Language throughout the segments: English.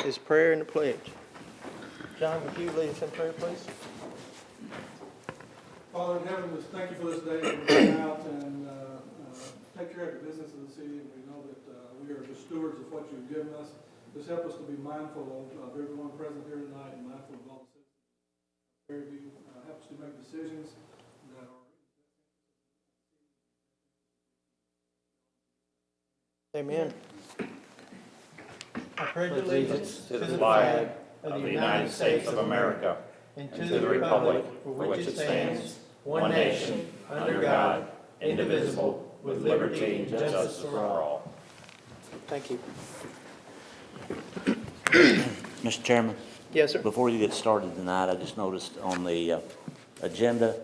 is prayer and the pledge. John, would you lead us in prayer, please? Father in heaven, just thank you for this day that we come out and take care of the business of the city. And we know that we are just stewards of what you've given us. Just help us to be mindful of everyone present here tonight and mindful of all the citizens. Help us to make decisions that are. Amen. I pledge allegiance to the flag of the United States of America and to the republic for which it stands, one nation, under God, indivisible, with liberty and justice for all. Thank you. Mr. Chairman, Yes, sir. before you get started tonight, I just noticed on the agenda,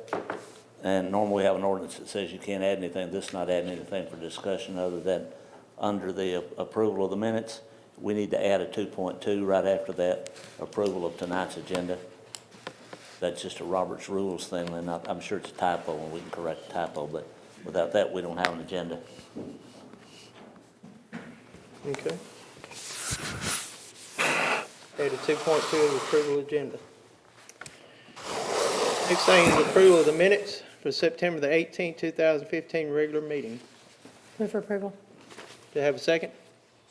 and normally we have an ordinance that says you can't add anything. This is not adding anything for discussion other than under the approval of the minutes. We need to add a 2.2 right after that, approval of tonight's agenda. That's just a Robert's Rules thing, and I'm sure it's a typo, and we can correct the typo, but without that, we don't have an agenda. Okay. Add a 2.2 of the approval agenda. Next thing is approval of the minutes for September the 18th, 2015 regular meeting. Move for approval. Do I have a second?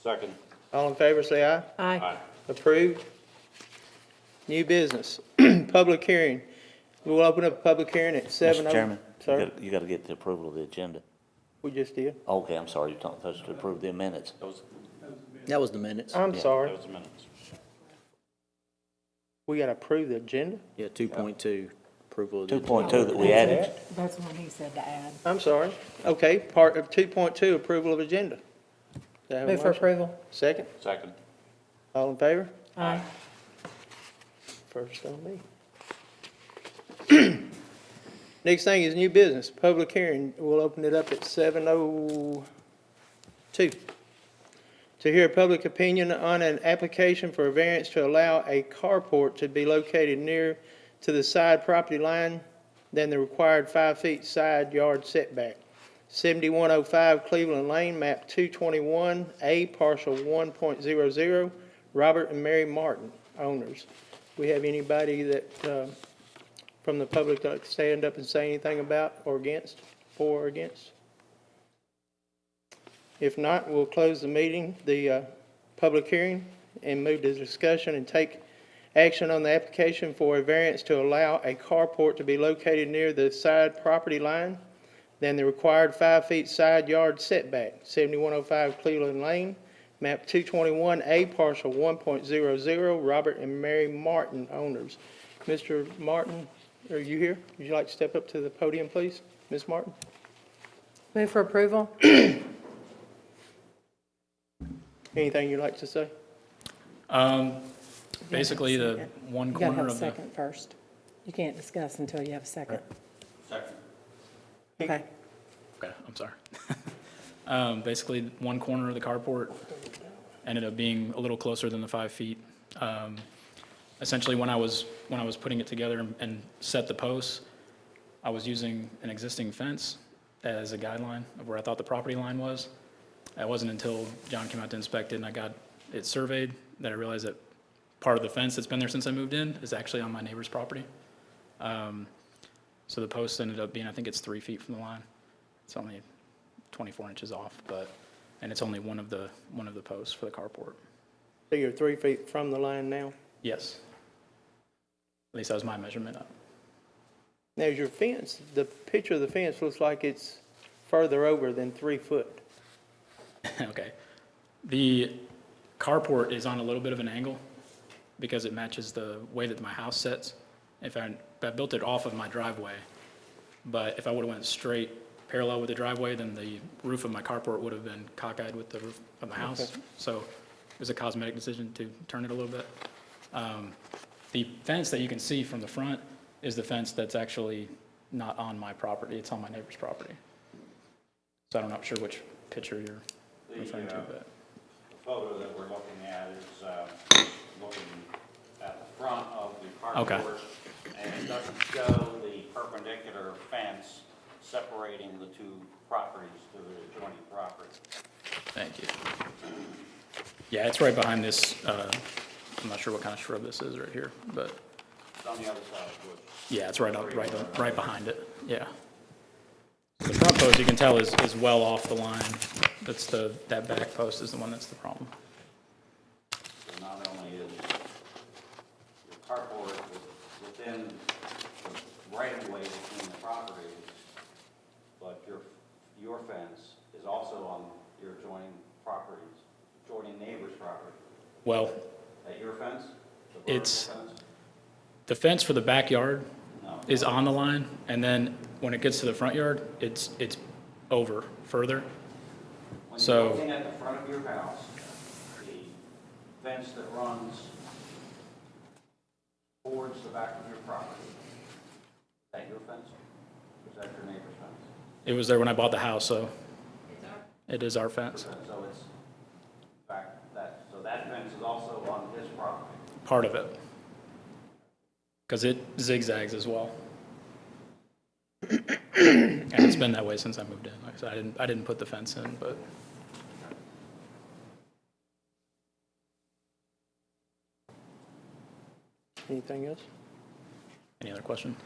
Second. All in favor, say aye. Aye. Approved. New business, public hearing. We'll open up a public hearing at 7:00. Mr. Chairman, Sir, you got to get the approval of the agenda. we just did. Okay, I'm sorry, you're supposed to approve the minutes. That was the minutes. I'm Yeah, sorry. Those minutes. We got to approve the agenda? Yeah, 2.2, approval of the. 2.2 that we added. That's what he said to add. I'm sorry. Okay, part of 2.2, approval of agenda. Do I have a Move for motion? approval. Second? Second. All in favor? Aye. First on me. Next thing is new business, public hearing. We'll open it up at 7:02. To hear public opinion on an application for a variance to allow a carport to be located near to the side property line than the required 5 feet side yard setback. 7105 Cleveland Lane, map 221A, parcel 1.00, Robert and Mary Martin, owners. We have anybody that, from the public that like to stand up and say anything about or against, for or against? If not, we'll close the meeting, the public hearing, and move to discussion and take action on the application for a variance to allow a carport to be located near the side property line than the required 5 feet side yard setback. 7105 Cleveland Lane, map 221A, parcel 1.00, Robert and Mary Martin, owners. Mr. Martin, are you here? Would you like to step up to the podium, please? Ms. Martin? Move for approval. Anything you'd like to say? Basically, the one You gotta have corner a of the, second first. You can't discuss until you have a second. Second. Okay. okay, I'm sorry. Basically, one corner of the carport ended up being a little closer than the 5 feet. Essentially, when I was putting it together and set the posts, I was using an existing fence as a guideline of where I thought the property line was. It wasn't until John came out to inspect it and I got it surveyed that I realized that part of the fence that's been there since I moved in is actually on my neighbor's property. So the post ended up being, I think it's 3 feet from the line. It's only 24 inches off, and it's only one of the posts for the carport. So you're 3 feet from the line now? Yes. At least that was my measurement. Now, is your fence, the picture of the fence looks like it's further over than 3 foot. Okay. The carport is on a little bit of an angle because it matches the way that my house sits. If I built it off of my driveway, but if I would have went straight parallel with the driveway, then the roof of my carport would have been cockeyed with the roof of my house. Okay. So it was a cosmetic decision to turn it a little bit. The fence that you can see from the front is the fence that's actually not on my property. It's on my neighbor's property. So I'm not sure which picture you're referring to, but. The photo that we're looking at is looking at the front of the carport. Okay. And it doesn't show the perpendicular fence separating the two properties to the adjoining property. Thank you. Yeah, it's right behind this I'm not sure what kind of shrub this is right here, but It's on the other side of the bush. yeah, it's right behind it, yeah. The front post, you can tell, is well off the line. That's that back post is the one that's the problem. So not only is your carport within the right of way between the properties, but your fence is also on your adjoining neighbor's property. Well, Is that your fence? The vertical It's- fence? the fence for the backyard No. is on the line, and then when it gets to the front yard, it's over further. When So- you're looking at the front of your house, the fence that runs towards the back of your property, is that your fence? Or is that your neighbor's fence? It was there when I bought the house, so it is our fence, So it's so that fence is also on his property. part of it. Because it zigzags as well. And it's been that way since I moved in. Like I said, I didn't put the fence in, but Anything else? any other question?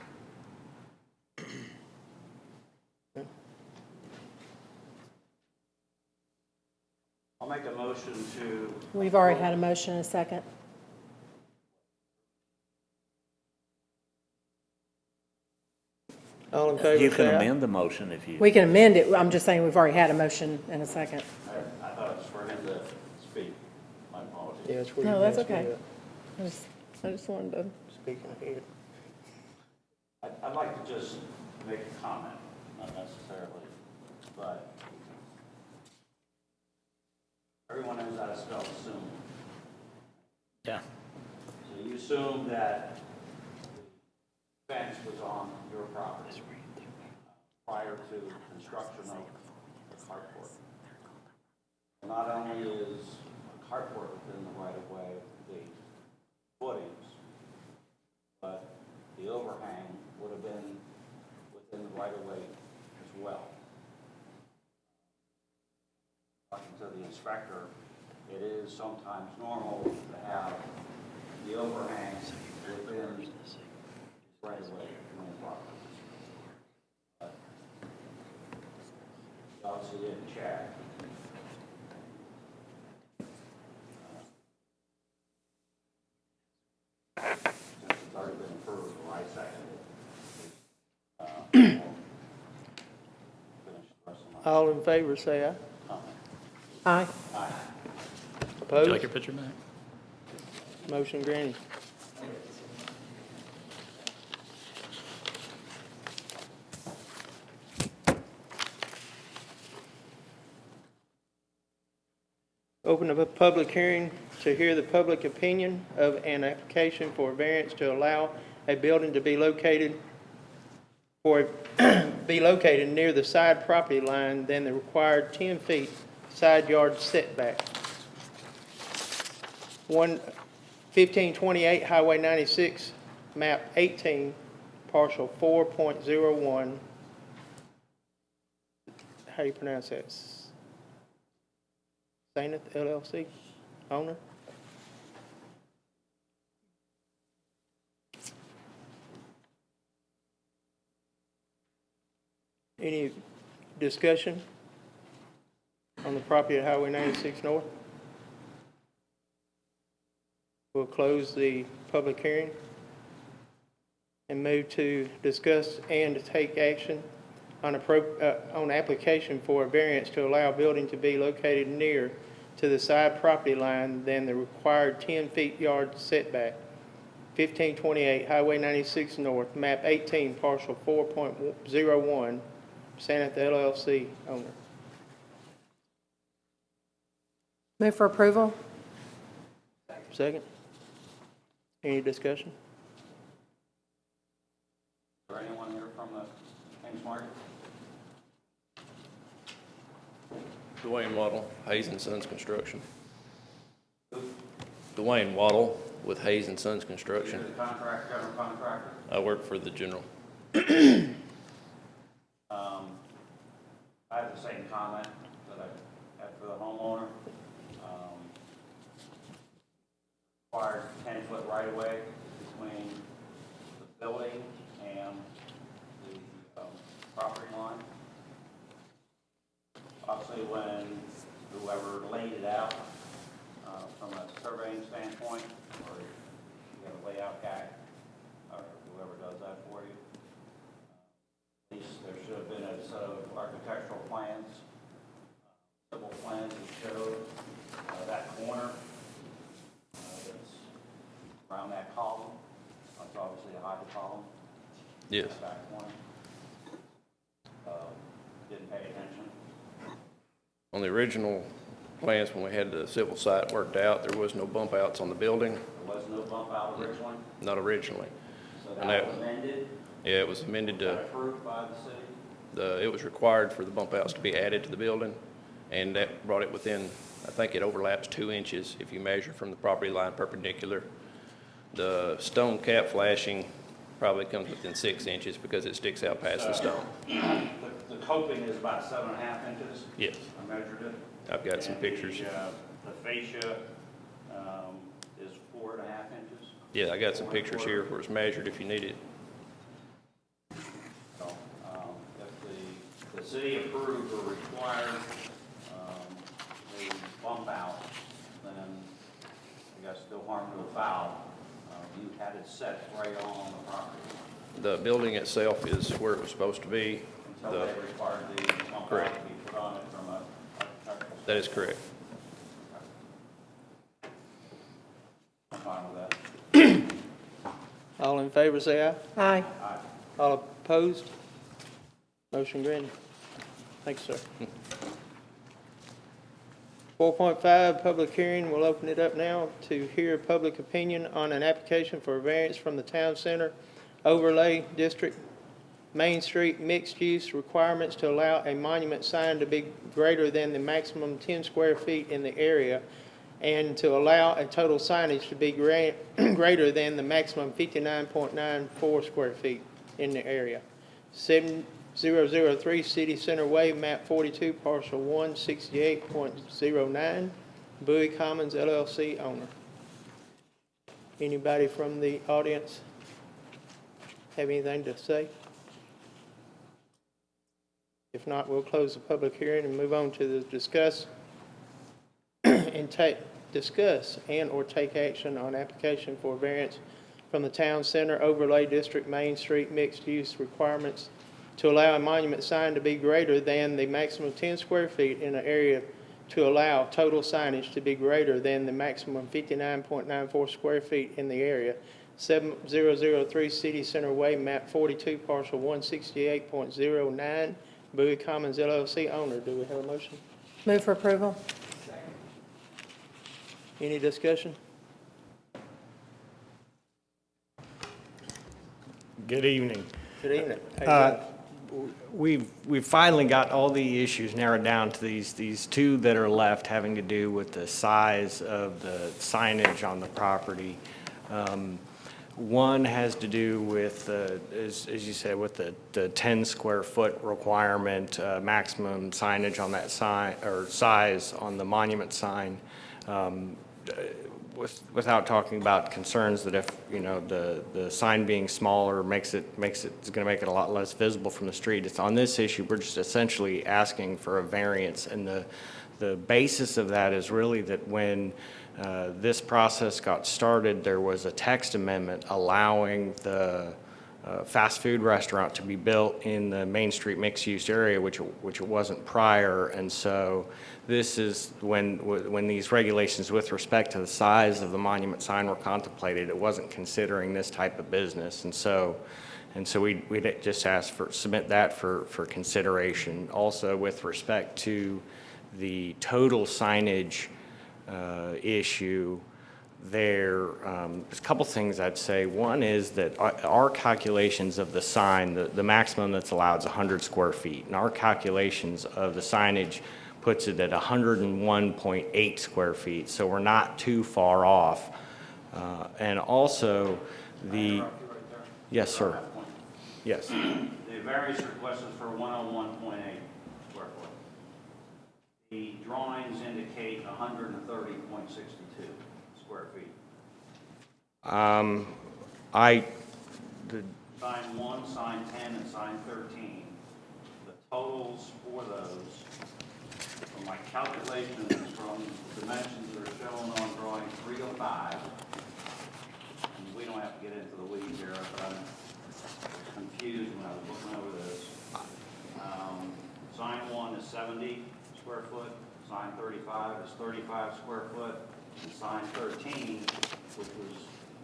I'll make a motion to. We've already had a motion and a second. All in favor, You can say aye. amend the motion if you. We can amend it. I'm just saying we've already had a motion and a second. I thought it was for him to speak. My apologies. Yeah, that's where No, you that's messed me okay. up. I just wanted to. Speaking ahead. I'd like to just make a comment, not necessarily, but everyone knows how to spell assume. Yeah. So you assume that the fence was on your property prior to construction of the carport. Not only is a carport within the right of way, the footings, but the overhang would have been within the right of way as well. Talking to the inspector, it is sometimes normal to have the overhang within right of way between the properties. But he obviously didn't check. Since it's already been approved, I seconded it. Finish the rest of my All in favor, say aye. comment. Aye. Aye. Would you Opposed? like your picture back? Motion granted. Open up a public hearing to hear the public opinion of an application for a variance to allow a building to be located near the side property line than the required 10 feet side yard setback. 1528 Highway 96, map 18, parcel 4.01. How do you pronounce that? Saineth LLC owner? Any discussion on the property at Highway 96 North? We'll close the public hearing and move to discuss and to take action on application for a variance to allow a building to be located near to the side property line than the required 10 feet yard setback. 1528 Highway 96 North, map 18, parcel 4.01, Saineth LLC owner. Move for approval? Second. Any discussion? Is there anyone here from the Kings Market? Dwayne Waddle, Hayes and Sons Construction. Dwayne Waddle with Hayes and Sons You're Construction. the general contractor? I work for the general. I have the same comment that I had for the homeowner. Required especially when whoever laid it out, from a surveying standpoint, or you have a layout guy, or whoever does that for you. At least there should have been a set of architectural plans, civil plans that showed that corner that's around that column. That's obviously a high column. Yes. That back corner. Didn't pay attention. On the original plans, when we had the civil site worked out, there was no bump outs on the building, There was no bump out originally, not originally. so And that that- was amended, Yeah, it was amended to, approved by the city. it was required for the bump outs to be added to the building, and that brought it within, I think it overlaps 2 inches if you measure from the property line perpendicular. The stone cap flashing probably comes within 6 inches because it sticks out past the stone. The coping is about 7.5 inches. Yes, I measured it. I've got some And pictures. The fascia is 4.5 inches. Yeah, I got some pictures here where it's measured if you need it. So, if the city approved or required a bump out, then I guess no harm, no foul. You had it set right on the property The building itself is where it was supposed to be. until they required the bump out Correct. to be put on it from a architectural That is correct. I'm fine with that. All in favor, say aye. Aye. All opposed? Motion granted. Thanks, sir. 4.5, public hearing. We'll open it up now to hear public opinion on an application for a variance from the Town Center Overlay District Main Street mixed-use requirements to allow a monument sign to be greater than the maximum 10 square feet in the area, and to allow a total signage to be greater than the maximum 59.94 square feet in the area. 7003 City Center Way, map 42, parcel 168.09, Bowie Commons LLC owner. Anybody from the audience have anything to say? If not, we'll close the public hearing and move on to the discuss and or take action on application for variance from the Town Center Overlay District Main Street mixed-use requirements to allow a monument sign to be greater than the maximum 10 square feet in an area, to allow total signage to be greater than the maximum 59.94 square feet in the area. 7003 City Center Way, map 42, parcel 168.09, Bowie Commons LLC owner. Do we have a motion? Move for approval? Any discussion? Good evening. Good evening. How you doing? We've finally got all the issues narrowed down to these two that are left, having to do with the size of the signage on the property. One has to do with, as you said, with the 10 square foot requirement, maximum signage on that sign, or size on the monument sign. Without talking about concerns that if, you know, the sign being smaller it's going to make it a lot less visible from the street. It's on this issue, we're just essentially asking for a variance, and the basis of that is really that when this process got started, there was a text amendment allowing the fast food restaurant to be built in the Main Street mixed-use area, which it wasn't prior. And so this is when these regulations with respect to the size of the monument sign were contemplated, it wasn't considering this type of business. And so we just asked submit that for consideration. Also, with respect to the total signage issue, there's a couple things I'd say. One is that our calculations of the sign, the maximum that's allowed is 100 square feet, and our calculations of the signage puts it at 101.8 square feet, so we're not too far off. And also the, yes, sir. Yes. The variance request is for 101.8 square foot. The drawings indicate 130.62 square feet. Sign 1, sign 10, and sign 13. The totals for those So my calculations from dimensions that are shown on drawing 305, and we don't have to get into the weeds here, but I'm confused when I was looking over this. Sign 1 is 70 square foot, sign 35 is 35 square foot, and sign 13, which was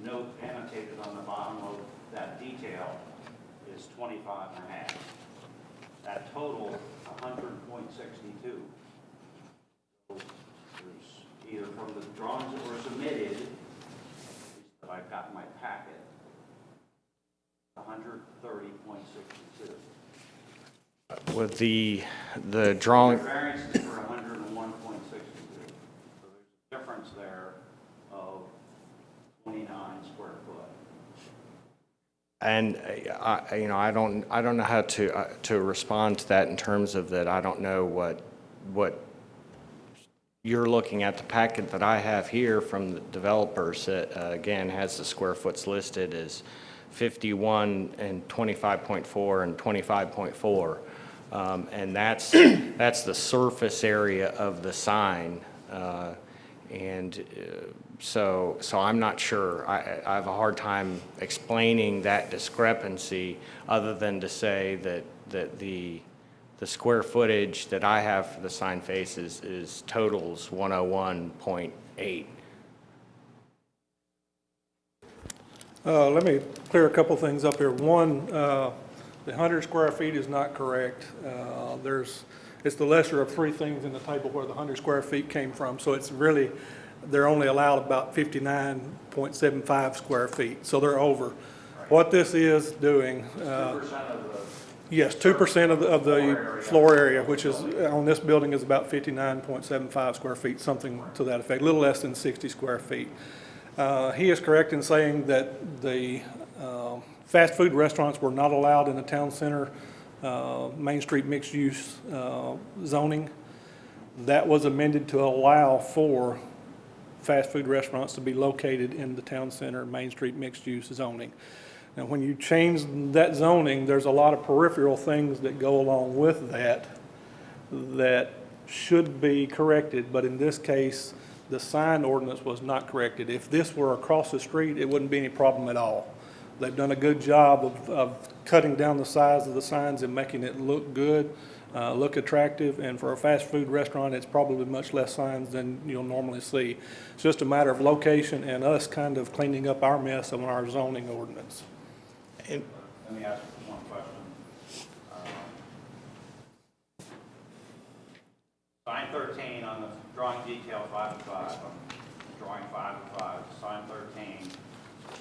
note annotated on the bottom of that detail, is 25 and a half. That total, 100.62. So there's either from the drawings that were submitted, that I've got in my packet, 130.62. With the drawing, Variance is for 101.62. So there's a difference there of 29 square foot. and I don't know how to respond to that in terms of that. I don't know what you're looking at. The packet that I have here from the developers, again, has the square foots listed as 51 and 25.4 and 25.4. And that's the surface area of the sign. So I'm not sure. I have a hard time explaining that discrepancy other than to say that the square footage that I have for the sign faces is totals 101.8. Let me clear a couple things up here. One, the 100 square feet is not correct. It's the lesser of three things in the table where the 100 square feet came from. So it's really, they're only allowed about 59.75 square feet. So they're over. What this is doing, 2% of the yes, 2% of the floor area, which is, on this building is about 59.75 square feet, something to that effect, a little less than 60 square feet. He is correct in saying that the fast food restaurants were not allowed in the town center Main Street mixed-use zoning. That was amended to allow for fast food restaurants to be located in the town center Main Street mixed-use zoning. Now, when you change that zoning, there's a lot of peripheral things that go along with that should be corrected, but in this case, the sign ordinance was not corrected. If this were across the street, it wouldn't be any problem at all. They've done a good job of cutting down the size of the signs and making it look good, look attractive, and for a fast food restaurant, it's probably much less signs than you'll normally see. It's just a matter of location and us kind of cleaning up our mess on our zoning ordinance. Let me ask one question. Sign 13 on the drawing detail 5 of 5, on drawing 5 of 5, sign 13,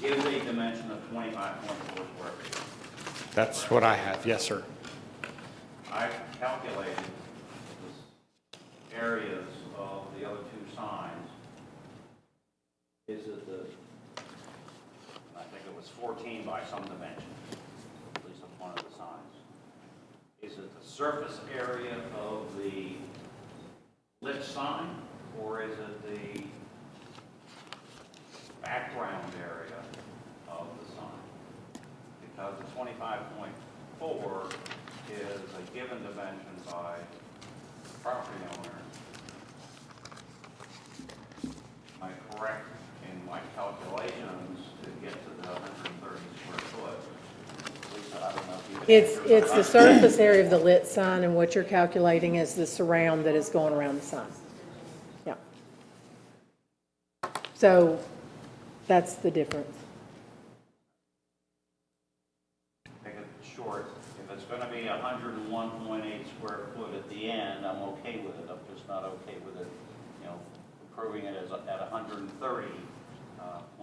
gives a dimension of 25.4 square feet. That's what I have, yes, sir. I've calculated the areas of the other two signs. Is it I think it was 14 by some dimension, at least on one of the signs. Is it the surface area of the lit sign, or is it the background area of the sign? Because the 25.4 is a given dimension by the property owner. Am I correct in my calculations to get to the 130 square foot? Lisa, I don't know if you can. It's the surface area of the lit sign, and what you're calculating is the surround that is going around the sign. Yeah. So that's the difference. Make it short. If it's going to be 101.8 square foot at the end, I'm okay with it. I'm just not okay with it, approving it as at 130.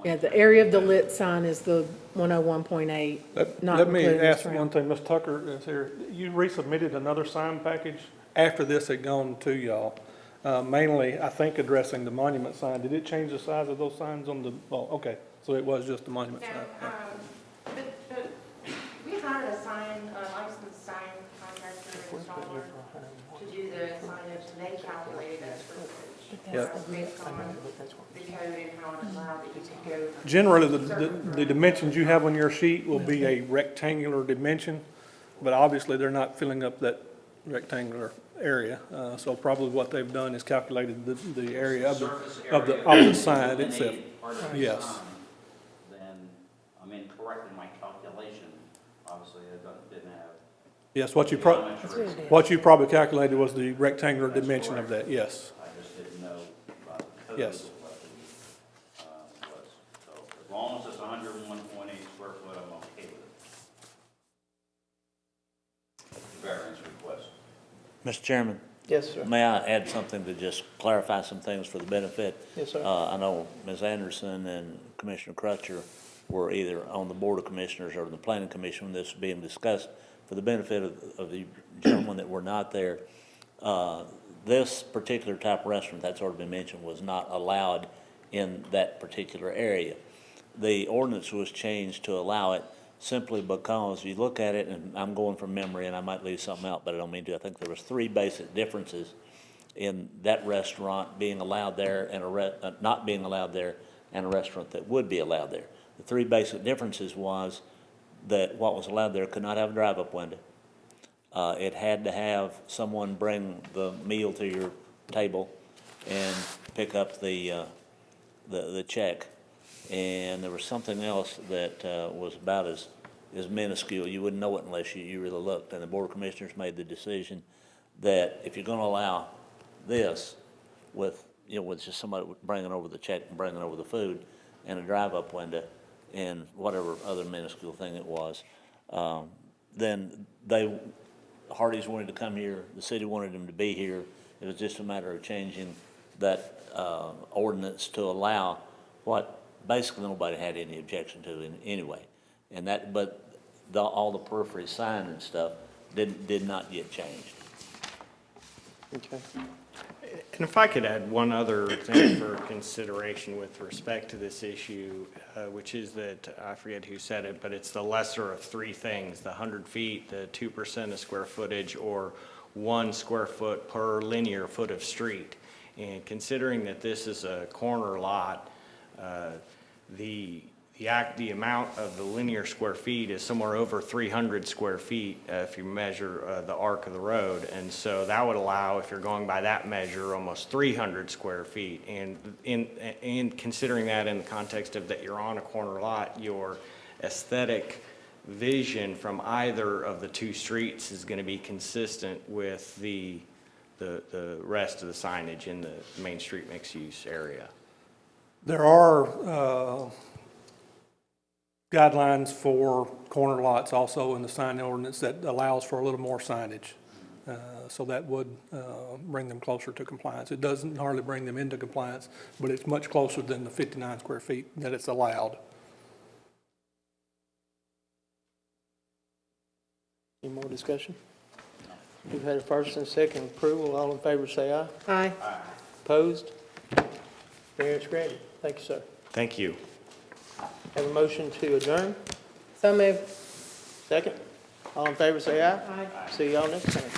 Yeah, the area of the lit sign is the 101.8, not Let me including the ask one surround. thing, Ms. Tucker is here. You resubmitted another sign package after this had gone to y'all, mainly, I think, addressing the monument sign. Did it change the size of those signs on the, oh, okay, so it was just the monument sign. But we hired a licensed sign contractor and installer to do the signage, and they calculated that square footage. Yep. Based on the code and how it allowed that you could go. Generally, the dimensions you have on your sheet will be a rectangular dimension, but obviously they're not filling up that rectangular area. So probably what they've done is calculated the area of the sign itself. Yes. Then I'm incorrect in my calculation. Obviously, I didn't have. Yes, what you probably calculated was the rectangular dimension of that, yes. I just didn't know about the code Yes. what the, was. So as long as it's 101.8 square foot, I'm okay with it. Variance request. Mr. Chairman, Yes, sir. may I add something to just clarify some things for the benefit? Yes, sir. I know Ms. Anderson and Commissioner Crutcher were either on the Board of Commissioners or the Planning Commission when this was being discussed. For the benefit of the gentlemen that were not there, this particular type of restaurant, that's already been mentioned, was not allowed in that particular area. The ordinance was changed to allow it simply because you look at it, and I'm going from memory and I might leave something out, but I don't mean to. I think there was 3 basic differences in that restaurant being allowed there and not being allowed there, and a restaurant that would be allowed there. The 3 basic differences was that what was allowed there could not have a drive-up window. It had to have someone bring the meal to your table and pick up the check. And there was something else that was about as minuscule. You wouldn't know it unless you really looked. And the Board of Commissioners made the decision that if you're going to allow this with just somebody bringing over the check and bringing over the food and a drive-up window and whatever other minuscule thing it was, then Hardee's wanted to come here, the city wanted them to be here. It was just a matter of changing that ordinance to allow what basically nobody had any objection to anyway. And that, but all the periphery sign and stuff did not get changed. Okay. And if I could add one other thing for consideration with respect to this issue, which is that, I forget who said it, but it's the lesser of 3 things, the 100 feet, the 2% of square footage, or 1 square foot per linear foot of street. And considering that this is a corner lot, the amount of the linear square feet is somewhere over 300 square feet if you measure the arc of the road. And so that would allow, if you're going by that measure, almost 300 square feet. And in considering that in the context of that you're on a corner lot, your aesthetic vision from either of the 2 streets is going to be consistent with the rest of the signage in the Main Street mixed-use area. There are guidelines for corner lots also in the sign ordinance that allows for a little more signage. So that would bring them closer to compliance. It doesn't hardly bring them into compliance, but it's much closer than the 59 square feet that it's allowed. Any more discussion? We've had a first and second approval. All in favor say aye. Aye. Opposed? Variance granted. Thank you, sir. Thank you. Have a motion to adjourn. So moved. Second. All in favor say aye. Aye. See y'all next time.